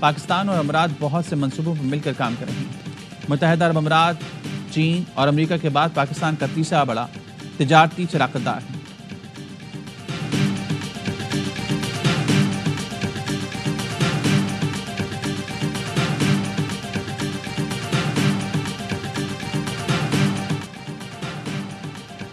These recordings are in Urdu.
پاکستان اور امارات بہت سے منصوبوں پر مل کر کام کر رہے ہیں۔ متحدہ عرب امارات چین اور امریکہ کے بعد پاکستان کا تیسرا بڑا تجارتی شراکت دار ہے۔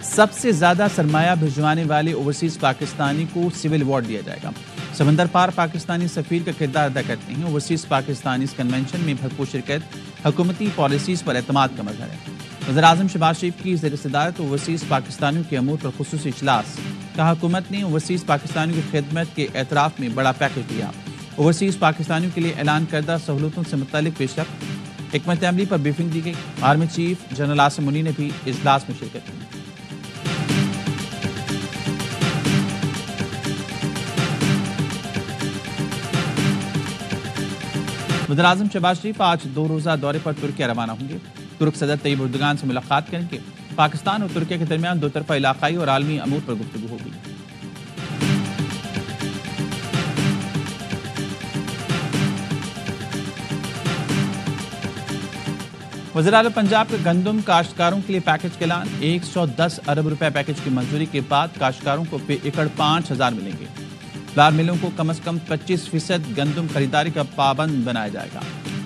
سب سے زیادہ سرمایہ بھجوانے والے اوورسیز پاکستانی کو سول ایوارڈ دیا جائے گا۔ سمندر پار پاکستانی سفیر کا کردار ادا کرتے ہیں۔ اوورسیز پاکستانی اس کنونشن میں بھرپور شرکت حکومتی پالیسیز پر اعتماد کا مظہر ہے۔ وزیر اعظم شہباز شریف کی زیر صدارت اوورسیز پاکستانیوں کے امور پر خصوصی اجلاس کا حکومت نے اوورسیز پاکستانیوں کی خدمت کے اعتراف میں بڑا پیکیج دیا۔ اوورسیز پاکستانیوں کے لیے اعلان کردہ سہولتوں سے متعلق پیش رفت حکمت عملی پر بریفنگ دی گئی۔ آرمی چیف جنرل عاصم منی نے بھی اجلاس میں شرکت کی۔ وزیر اعظم شہباز شریف آج 2 روزہ دورے پر ترکیہ روانہ ہوں گے۔ ترک صدر طیب اردگان سے ملاقات کریں گے۔ پاکستان اور ترکیہ کے درمیان دو طرفہ علاقائی اور عالمی امور پر گفتگو ہوگی۔ وزیر اعلیٰ پنجاب کے گندم کاشتکاروں کے لیے پیکج کا اعلان۔ 110 ارب روپے پیکج کی منظوری کے بعد کاشتکاروں کو فی ایکڑ 5,000 ملیں گے۔ فلاور ملوں کو کم از کم 25% گندم خریداری کا پابند بنایا جائے گا۔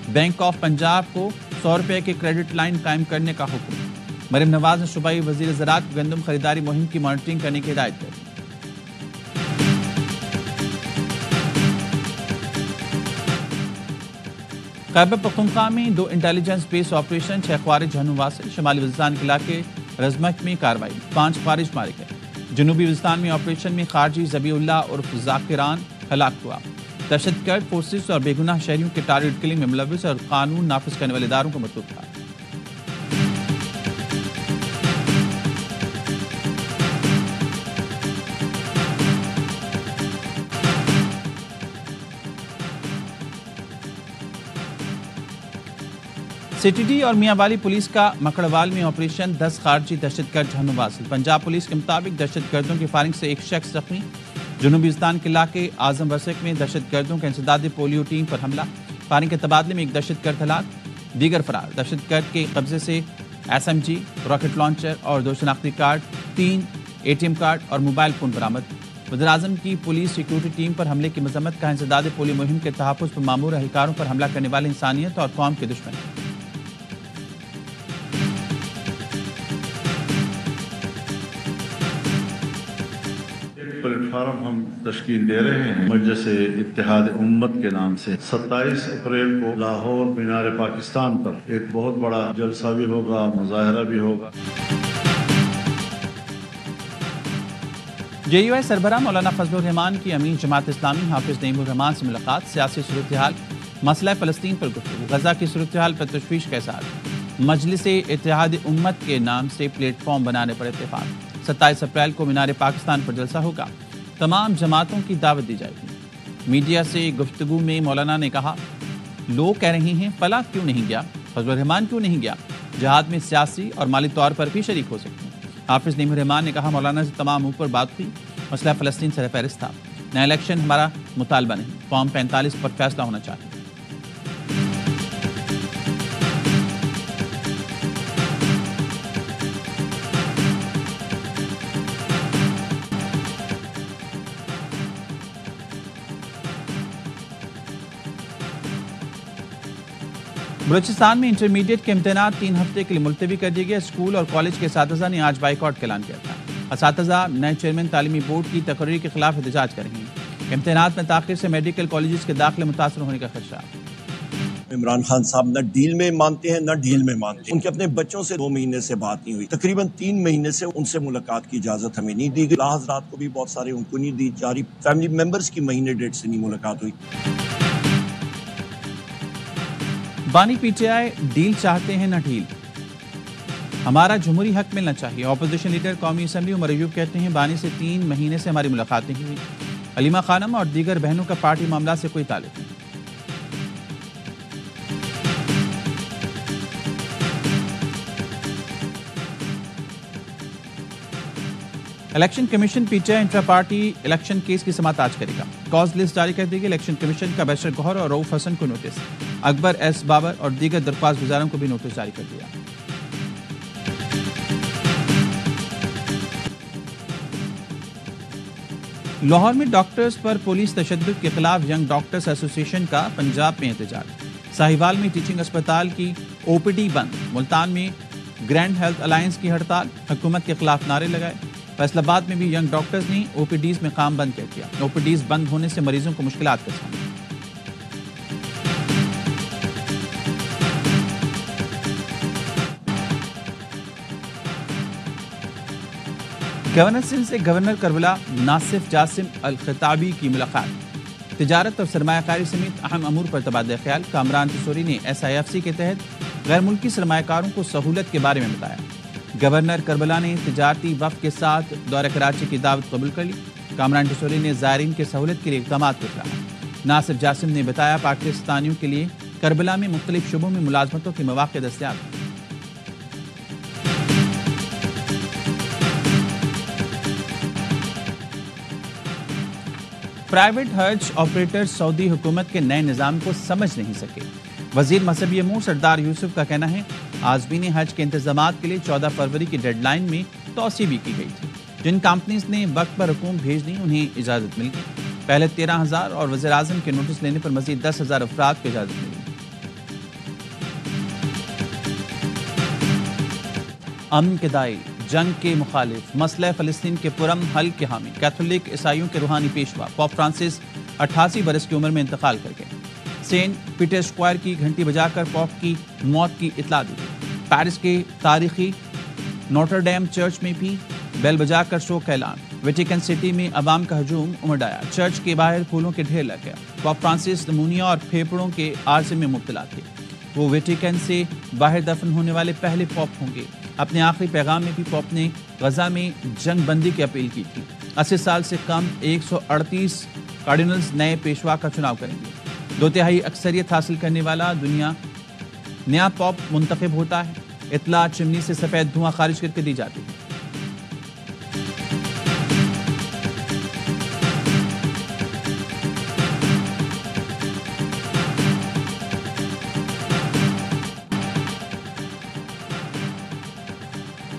بینک آف پنجاب کو 100 روپے کے کریڈٹ لائن قائم کرنے کا حکم۔ مریم نواز نے صوبائی وزیر زراعت کو گندم خریداری مہم کی مانیٹرنگ کرنے کی ہدایت کی۔ خیبر پختونخوا میں 2 انٹیلیجنس بیس آپریشن، 6 خوارج جہنم واصل۔ شمالی وزیرستان کے علاقے رزمک میں کارروائی، 5 خوارج مارے گئے۔ جنوبی وزیرستان میں آپریشن میں خارجی ذبیح اللہ عرف ذاکران ہلاک ہوا۔ دہشت گرد فورسز اور بے گناہ شہریوں کے ٹارگٹ کلنگ میں ملوث اور قانون نافذ کرنے والے اداروں کو مطلوب تھا۔ سی ٹی ڈی اور میاں والی پولیس کا مکڑوال میں آپریشن، 10 خارجی دہشت گرد جہنم واصل۔ پنجاب پولیس کے مطابق دہشت گردوں کی فائرنگ سے 1 شخص زخمی۔ جنوبی وزیرستان کے علاقے اعظم ورسک میں دہشت گردوں کے انسداد پولیو ٹیم پر حملہ، فائرنگ کے تبادلے میں 1 دہشت گرد ہلاک، دیگر فرار۔ دہشت گرد کے قبضے سے SMG، راکٹ لانچر اور 2 شناختی کارڈ، 3 ATM کارڈ اور موبائل فون برآمد۔ وزیر اعظم کی پولیس سیکیورٹی ٹیم پر حملے کی مذمت کا انسداد پولیو مہم کے تحفظ پر مامور اہلکاروں پر حملہ کرنے والے انسانیت اور قوم کے دشمن۔ پلیٹ فارم ہم تشکیل دے رہے ہیں مجلس اتحاد امت کے نام سے۔ 27 اپریل کو لاہور مینار پاکستان پر ایک بہت بڑا جلسہ بھی ہوگا، مظاہرہ بھی ہوگا۔ JUI سربراہ مولانا فضل الرحمان کی امین جماعت اسلامی حافظ نعیم الرحمان سے ملاقات، سیاسی صورتحال، مسئلہ فلسطین پر گفتگو، غزہ کی صورتحال پر تشویش کا اظہار۔ مجلس اتحاد امت کے نام سے پلیٹ فارم بنانے پر اتفاق۔ 27 اپریل کو مینار پاکستان پر جلسہ ہوگا، تمام جماعتوں کی دعوت دی جائے گی۔ میڈیا سے گفتگو میں مولانا نے کہا، لوگ کہہ رہے ہیں فلاں کیوں نہیں گیا، فضل الرحمان کیوں نہیں گیا، جہاد میں سیاسی اور مالی طور پر بھی شریک ہو سکتے ہیں۔ حافظ نعیم الرحمان نے کہا، مولانا سے تمام اوپر بات ہوئی، مسئلہ فلسطین سر فہرست تھا، نیا الیکشن ہمارا مطالبہ نہیں، فارم 45 پر فیصلہ ہونا چاہیے۔ بلوچستان میں انٹرمیڈیٹ کے امتحانات 3 ہفتے کے لیے ملتوی کر دیے گئے۔ اسکول اور کالج کے اساتذہ نے آج بائیکاٹ کا اعلان کیا تھا۔ اساتذہ نئے چیئرمین تعلیمی بورڈ کی تقرری کے خلاف احتجاج کر رہے ہیں۔ امتحانات میں تاخیر سے میڈیکل کالجز کے داخلے متاثر ہونے کا خدشہ۔ عمران خان صاحب نہ ڈیل میں مانتے ہیں نہ ڈھیل میں مانتے ہیں۔ ان کے اپنے بچوں سے 2 مہینے سے بات نہیں ہوئی، تقریباً 3 مہینے سے ان سے ملاقات کی اجازت ہمیں نہیں دی گئی۔ حضرات کو بھی بہت سارے ان کو نہیں دی جا رہی، فیملی ممبرز کی مہینے ڈیٹ سے نہیں ملاقات ہوئی۔ بانی PTI ڈیل چاہتے ہیں نہ ڈھیل، ہمارا جمہوری حق ملنا چاہیے۔ اپوزیشن لیڈر قومی اسمبلی عمر ایوب کہتے ہیں، بانی سے 3 مہینے سے ہماری ملاقات نہیں ہوئی۔ علیمہ خانم اور دیگر بہنوں کا پارٹی معاملات سے کوئی تعلق نہیں۔ Election commission P T I intra party election case کی سماعت آج کرے گا. کاز لسٹ جاری کر دی گئی. الیکشن کمیشن کا بیشر گوہر اور رؤف حسن کو نوٹس, اکبر ایس بابر اور دیگر درخواست گزاروں کو بھی نوٹس جاری کر دیا. لاہور میں ڈاکٹرز پر پولیس تشدد کے خلاف ینگ ڈاکٹرز ایسوسی ایشن کا پنجاب میں احتجاج. ساہیوال میں ٹیچنگ اسپتال کی او پی ڈی بند. ملتان میں گرینڈ ہیلتھ الائنس کی ہڑتال. حکومت کے خلاف نعرے لگائے. فیصل آباد میں بھی ینگ ڈاکٹرز نے او پی ڈیز میں کام بند کر دیا. او پی ڈیز بند ہونے سے مریضوں کو مشکلات کا سامنا. گورنر سندھ سے گورنر کربلا ناصف جاسم الخطابی کی ملاقات. تجارت اور سرمایہ کاری سمیت اہم امور پر تبادلہ خیال. کامران ٹسوری نے ایس آئی ایف سی کے تحت غیر ملکی سرمایہ کاروں کو سہولت کے بارے میں بتایا. گورنر کربلا نے تجارتی وفد کے ساتھ دورہ کراچی کی دعوت قبول کر لی. کامران ٹسوری نے زائرین کے سہولت کے لیے اقدامات پر کہا. ناصف جاسم نے بتایا پاکستانیوں کے لیے کربلا میں مختلف شعبوں میں ملازمتوں کے مواقع دستیاب ہیں. پرائیویٹ حج آپریٹر سعودی حکومت کے نئے نظام کو سمجھ نہیں سکے. وزیر مذہبی امور سردار یوسف کا کہنا ہے عازمین حج کے انتظامات کے لیے 14 فروری کی ڈیڈ لائن میں توسیع بھی کی گئی تھی. جن کمپنیز نے وقت پر رقوم بھیج دی انہیں اجازت مل گئی. پہلے 13,000 اور وزیر اعظم کے نوٹس لینے پر مزید 10,000 افراد کو اجازت ملی. امن کے داعی, جنگ کے مخالف, مسئلہ فلسطین کے پرامن حل کے حامی, کیتھولک عیسائیوں کے روحانی پیشوا پوپ فرانسس 88 برس کی عمر میں انتقال کر گئے. سینٹ پیٹر اسکوائر کی گھنٹی بجا کر پوپ کی موت کی اطلاع دی گئی. پیرس کے تاریخی نوٹر ڈیم چرچ میں بھی بیل بجا کر شوق کا اعلان. ویٹیکن سٹی میں عوام کا ہجوم امڑ آیا. چرچ کے باہر پھولوں کے ڈھیر لگ گیا. پوپ فرانسس نمونیا اور پھیپھڑوں کے عارضے میں مبتلا تھے. وہ ویٹیکن سے باہر دفن ہونے والے پہلے پوپ ہوں گے. اپنے آخری پیغام میں بھی پوپ نے غزہ میں جنگ بندی کی اپیل کی تھی. 80 سال سے کم 138 کارڈینلز نئے پیشوا کا چناؤ کریں گے. 2/3 اکثریت حاصل کرنے والا دنیا نیا پوپ منتخب ہوتا ہے. اطلاع چمنی سے سفید دھواں خارج کر کے دی جاتی ہے.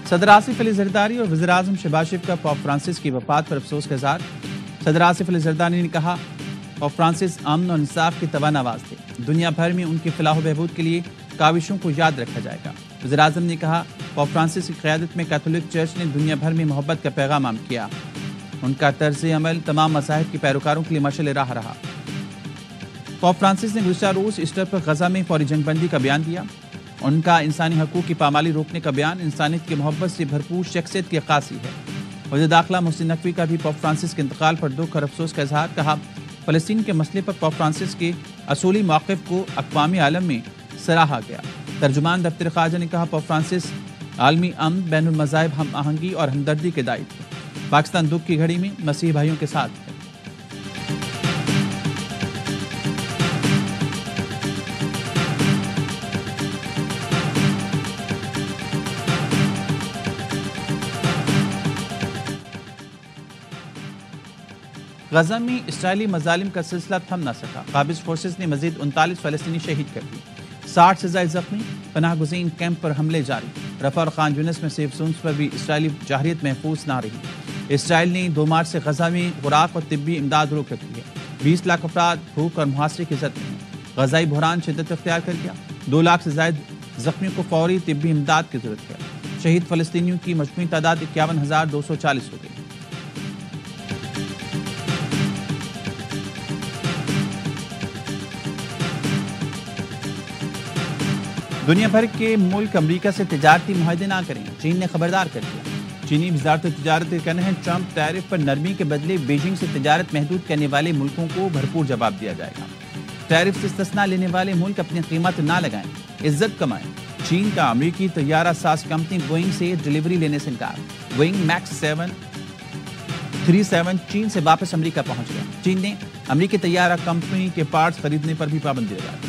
صدر آصف علی زرداری اور وزیر اعظم شہباز شریف کا پوپ فرانسس کی وفات پر افسوس کا اظہار. صدر آصف علی زرداری نے کہا پوپ فرانسس امن اور انصاف کے توانا نواز تھے. دنیا بھر میں ان کی فلاح و بہبود کے لیے کاوشوں کو یاد رکھا جائے گا. وزیر اعظم نے کہا پوپ فرانسس کی قیادت میں کیتھولک چرچ نے دنیا بھر میں محبت کا پیغام عام کیا. ان کا طرز عمل تمام مذاہب کے پیروکاروں کے لیے مشعل راہ رہا. پوپ فرانسس نے گزشتہ روز ایسٹر پر غزہ میں فوری جنگ بندی کا بیان دیا. ان کا انسانی حقوق کی پامالی روکنے کا بیان انسانیت کی محبت سے بھرپور شخصیت کی عکاسی ہے. وزیر داخلہ محسن نقوی کا بھی پوپ فرانسس کے انتقال پر دکھ اور افسوس کا اظہار. کہا فلسطین کے مسئلے پر پوپ فرانسس کے اصولی موقف کو اقوام عالم میں سراہا گیا. ترجمان دفتر خارجہ نے کہا پوپ فرانسس عالمی امن, بین المذاہب ہم آہنگی اور ہمدردی کے داعی تھے. پاکستان دکھ کی گھڑی میں مسیحی بھائیوں کے ساتھ ہے. غزہ میں اسرائیلی مظالم کا سلسلہ تھم نہ سکا. قابض فورسز نے مزید 39 فلسطینی شہید کر دی. 60 سے زائد زخمی. پناہ گزین کیمپ پر حملے جاری. رفح اور خان یونس میں سیف زونز پر بھی اسرائیلی جارحیت محفوظ نہ رہی. اسرائیل نے 2 مارچ سے غزہ میں خوراک اور طبی امداد روک رکھی ہے. 20 لاکھ افراد بھوک اور محاصرے کی زد میں ہیں. غزائی بحران شدت اختیار کر گیا. 2 لاکھ سے زائد زخمیوں کو فوری طبی امداد کی ضرورت ہے. شہید فلسطینیوں کی مجموعی تعداد 51,240 ہو گئی. دنیا بھر کے ملک امریکہ سے تجارتی معاہدے نہ کریں. چین نے خبردار کر دیا. چینی وزارت تجارت کا کہنا ہے ٹرمپ ٹیرف پر نرمی کے بدلے بیجنگ سے تجارت محدود کرنے والے ملکوں کو بھرپور جواب دیا جائے گا. ٹیرف سے استثنا لینے والے ملک اپنی قیمت نہ لگائیں, عزت کمائیں. چین کا امریکی طیارہ ساز کمپنی بوئنگ سے ڈلیوری لینے سے انکار. بوئنگ میکس 737 چین سے واپس امریکہ پہنچ گیا. چین نے امریکی طیارہ کمپنی کے پارٹس خریدنے پر بھی پابندی لگا دی.